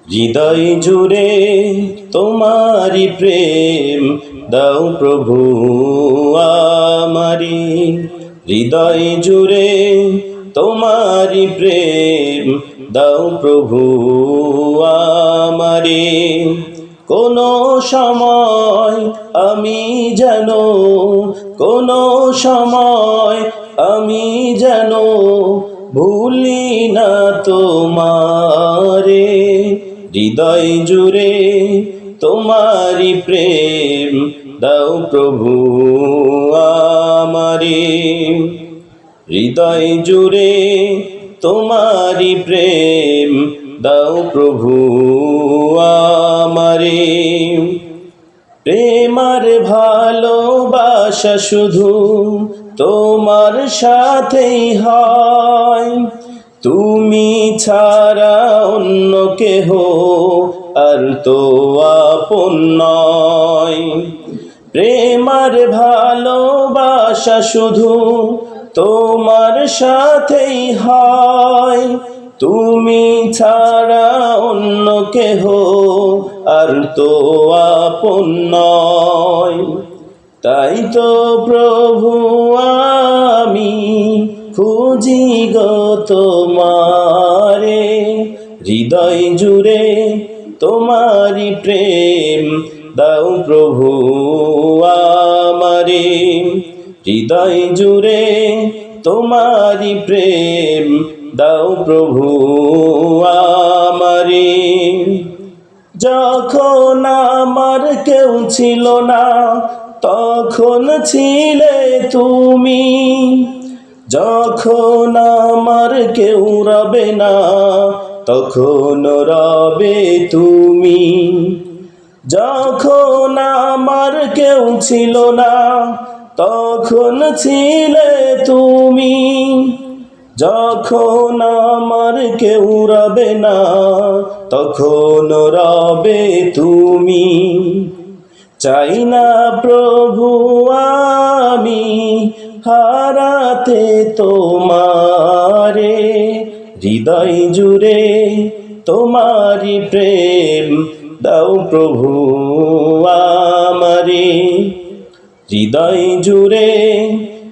হৃদয় জুড়ে তোমারি প্রেম দাও প্রভু আমারি। হৃদয় জুড়ে তোমারি প্রেম দাও প্রভু আমারি। কোনো সময় আমি যেন, কোনো সময় আমি যেন ভুলি না তোমারে। হৃদয় জুড়ে তোমারি প্রেম দাও প্রভু আমারে। হৃদয় জুড়ে তোমারি প্রেম দাও প্রভু আমারে। প্রেমার ভালোবাসা শুধু তোমার সাথেই হয়, তুমি ছাড়া অন্য কেহ আর তো আপন নয়। প্রেমার ভালোবাসা শুধু তোমার সাথেই হয়, তুমি ছাড়া অন্য কেহ আর তো আপন নয়। তাই তো প্রভু আমি খুঁজি গো তোমারে। হৃদয় জুড়ে তোমারি প্রেম দাও প্রভু আমারে। হৃদয় জুড়ে তোমারি প্রেম দাও প্রভু আমারে। যখন আমার কেউ ছিল না তখন ছিলে তুমি, যখন আমার কেউ রবে না তখন রবে তুমি। যখন আমার কেউ ছিল না তখন ছিলে তুমি, যখন আমার কেউ রবে না তখন রবে তুমি। চাই না প্রভু আমি হারাতে তোমারে। হৃদয় জুড়ে তোমারি প্রেম দাও প্রভু আমারে। হৃদয় জুড়ে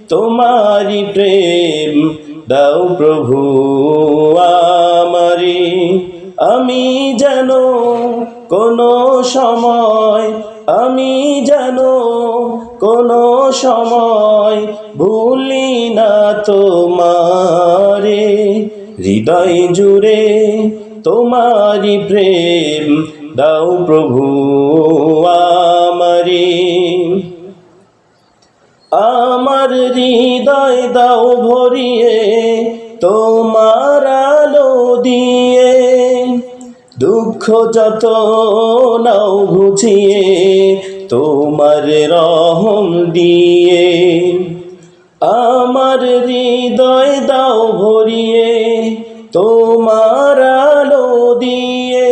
তোমারি প্রেম দাও প্রভু আমারে। আমি যেন কোনো সময়, আমি যেন কোনো সময় ভুলি না তোমারে। হৃদয় জুড়ে তোমারি প্রেম দাও প্রভু আমারে। আমার হৃদয় দাও ভরিয়ে তোমার আলো দিয়ে, দুঃখ যত নাও ঘুচিয়ে তোমার রহম দিয়ে। আমার হৃদয় দাও ভরিয়ে তোমার আলো দিয়ে,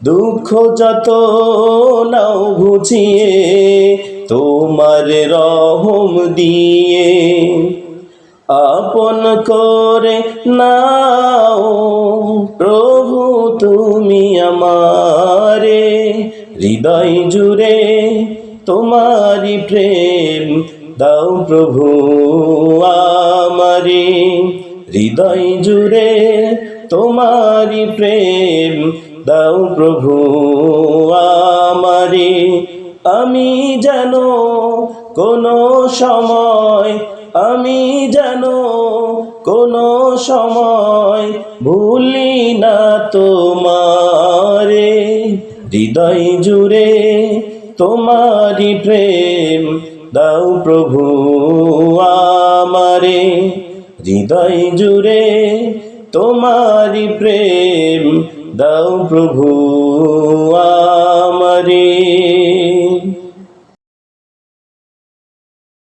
দুঃখ যত নাও ঘুচিয়ে তোমার রহম দিয়ে। আপন করে নাও প্রভু তুমি আমারে। হৃদয় জুড়ে তোমারি প্রেম দাও প্রভু আমারে। হৃদয় জুড়ে তোমারি প্রেম দাও প্রভু আমারে। আমি যেন কোনো সময়, আমি যেন কোনো সময় ভুলি না তোমারে। হৃদয় জুড়ে তোমারি প্রেম দাও প্রভু আমারে। হৃদয় জুড়ে তোমারি প্রেম দাও প্রভু আমারে।